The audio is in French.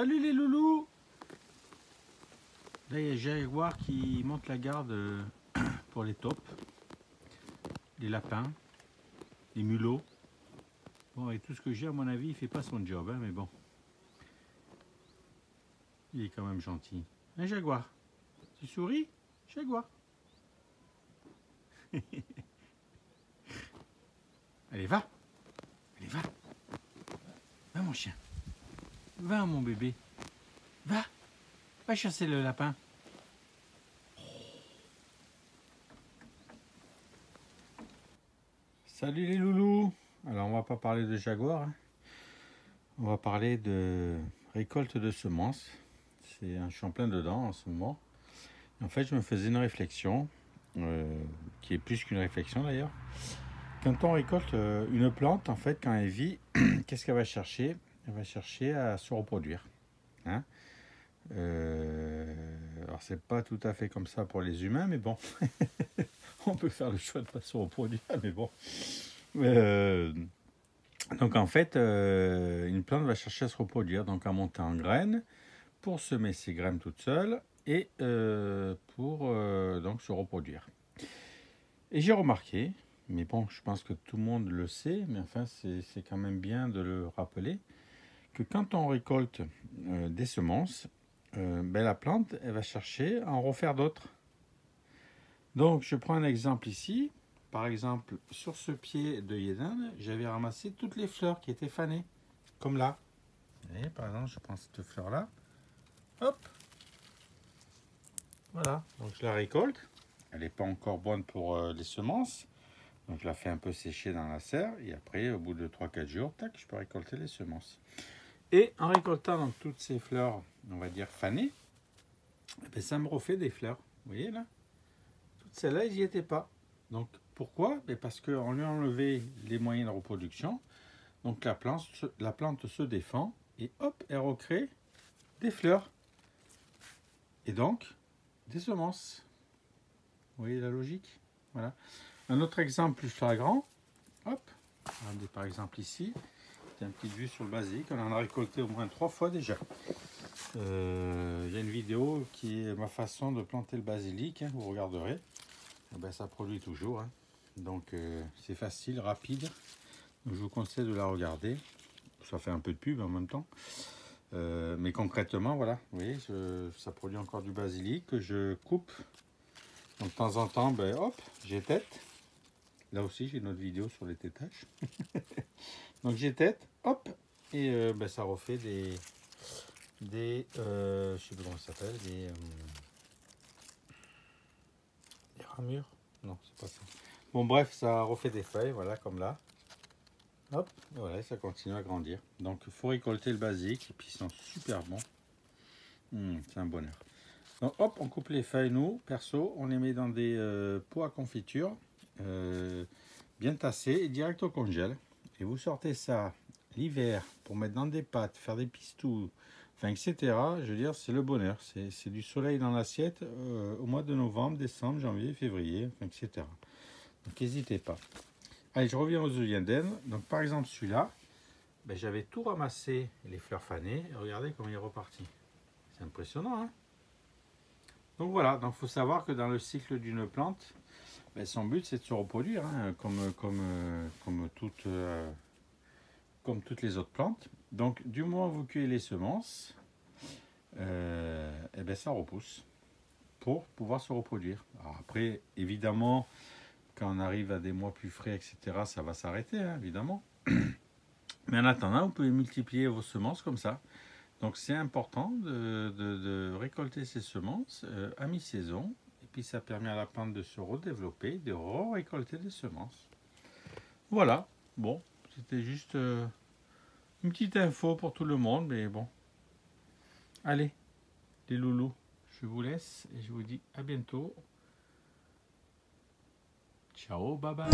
Salut les loulous. Là, il y a Jaguar qui monte la garde pour les taupes, les lapins, les mulots. Bon, et tout ce que j'ai, à mon avis, il fait pas son job, hein, mais bon. Il est quand même gentil. Un Jaguar. Tu souris, Jaguar. Allez, va. Allez, va. Va, mon chien. Va, mon bébé. Va. Va chasser le lapin. Salut les loulous. Alors, on va pas parler de Jaguar. Hein. On va parler de récolte de semences. Je suis en plein dedans en ce moment. En fait, je me faisais une réflexion, qui est plus qu'une réflexion d'ailleurs. Quand on récolte une plante, en fait, quand elle vit, qu'est-ce qu'elle va chercher? Elle va chercher à se reproduire. Hein, alors, c'est pas tout à fait comme ça pour les humains, mais bon, on peut faire le choix de ne pas se reproduire, mais bon. Donc, en fait, une plante va chercher à se reproduire, donc à monter en graines, pour semer ses graines toute seule et pour donc se reproduire. Et j'ai remarqué, mais bon, je pense que tout le monde le sait, mais enfin, c'est quand même bien de le rappeler, que quand on récolte des semences, la plante, elle va chercher à en refaire d'autres. Donc, je prends un exemple ici. Par exemple, sur ce pied de d'Éden, j'avais ramassé toutes les fleurs qui étaient fanées, comme là. Vous voyez, par exemple, je prends cette fleur-là. Hop. Voilà, donc je la récolte. Elle n'est pas encore bonne pour les semences. Donc, je la fais un peu sécher dans la serre. Et après, au bout de 3-4 jours, tac, je peux récolter les semences. Et en récoltant donc toutes ces fleurs, on va dire fanées, ça me refait des fleurs. Vous voyez là? Toutes celles-là, ils n'y étaient pas. Donc pourquoi? Parce qu'on lui a enlevé les moyens de reproduction. Donc la plante se défend et hop, elle recrée des fleurs. Et donc des semences. Vous voyez la logique? Voilà. Un autre exemple plus flagrant. Hop, regardez par exemple ici. Une petite vue sur le basilic, on en a récolté au moins 3 fois déjà. Il y a une vidéo qui est ma façon de planter le basilic, hein, vous regarderez. Et ça produit toujours, hein. Donc c'est facile, rapide. Donc, je vous conseille de la regarder. Ça fait un peu de pub en même temps. Mais concrètement, voilà, vous voyez, ça produit encore du basilic que je coupe. Donc de temps en temps, hop, j'étête. Là aussi, j'ai une autre vidéo sur les tétages. Donc j'étête, hop, et ça refait des je sais plus comment ça s'appelle, des ramures. Non, c'est pas ça. Bon bref, ça refait des feuilles, voilà, comme là. Hop, et voilà, ça continue à grandir. Donc il faut récolter le basique, et puis ils sont super bons. C'est un bonheur. Donc hop, on coupe les feuilles, nous, perso, on les met dans des pots à confiture, bien tassés, et direct au congèle. Et vous sortez ça l'hiver pour mettre dans des pâtes, faire des pistous, enfin, etc. Je veux dire, c'est le bonheur. C'est du soleil dans l'assiette au mois de novembre, décembre, janvier, février, enfin, etc. Donc, n'hésitez pas. Allez, je reviens aux œufs d'Éden. Donc, par exemple, celui-là, j'avais tout ramassé, les fleurs fanées. Et regardez comment il est reparti. C'est impressionnant, hein? Donc, voilà. Donc, il faut savoir que dans le cycle d'une plante, son but, c'est de se reproduire, hein, comme toutes les autres plantes. Donc, du moment où vous cueillez les semences, ça repousse pour pouvoir se reproduire. Alors après, évidemment, quand on arrive à des mois plus frais, etc., ça va s'arrêter, hein, évidemment. Mais en attendant, vous pouvez multiplier vos semences comme ça. Donc, c'est important de récolter ces semences à mi-saison. Et puis, ça permet à la plante de se redévelopper, de récolter des semences. Voilà. Bon, c'était juste une petite info pour tout le monde, mais bon. Allez, les loulous, je vous laisse et je vous dis à bientôt. Ciao, bye bye.